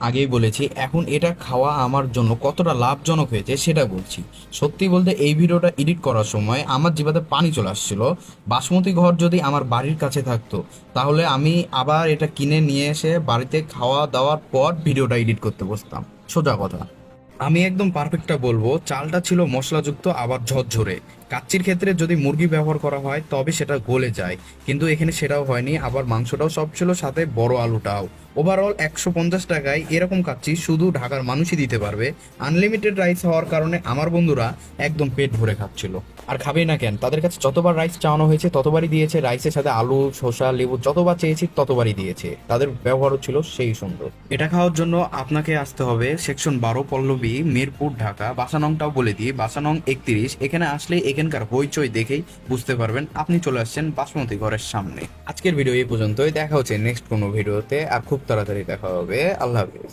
আগেই বলেছি, এখন এটা খাওয়া আমার জন্য কতটা লাভজনক হয়েছে সেটা বলছি। সত্যি বলতে এই ভিডিওটা এডিট করার সময় আমার জিভাতে পানি চলে আসছিল। বাসমতি ঘর যদি আমার বাড়ির কাছে থাকতো তাহলে আমি আবার এটা কিনে নিয়ে এসে বাড়িতে খাওয়া দাওয়ার পর ভিডিওটা এডিট করতে বসতাম। সোজা কথা। আমি একদম পারফেক্টটা বলবো, চালটা ছিল মশলাযুক্ত আবার ঝরঝরে। কাচ্চির ক্ষেত্রে যদি মুরগি ব্যবহার করা হয় তবে সেটা গলে যায়, কিন্তু এখানে সেটাও হয়নি। আবার মাংসটাও সব ছিল, সাথে বড় আলুটাও। ওভারঅল 150 টাকায় এরকম কাচ্চি শুধু ঢাকার মানুষই দিতে পারবে। আনলিমিটেড রাইস হওয়ার কারণে আমার বন্ধুরা একদম পেট ভরে খাচ্ছিল। আর খাবেই না কেন, তাদের কাছে যতবার রাইস চাওয়ানো হয়েছে ততবারই দিয়েছে। রাইসের সাথে আলু, শসা, লেবু যতবার চেয়েছি ততবারই দিয়েছে। তাদের ব্যবহারও ছিল সেই সুন্দর। এটা খাওয়ার জন্য আপনাকে আসতে হবে সেকশন 12, পল্লবী, মিরপুর, ঢাকা। বাসা নংটাও বলে দিই, বাসা নং 31। এখানে আসলে এখানকার হইচই দেখেই বুঝতে পারবেন আপনি চলে আসছেন বাসমতি ঘরের সামনে। আজকের ভিডিও এই পর্যন্তই, দেখা হচ্ছে নেক্সট কোনো ভিডিওতে। আর খুব তাড়াতাড়ি দেখা হবে। আল্লাহ হাফিজ।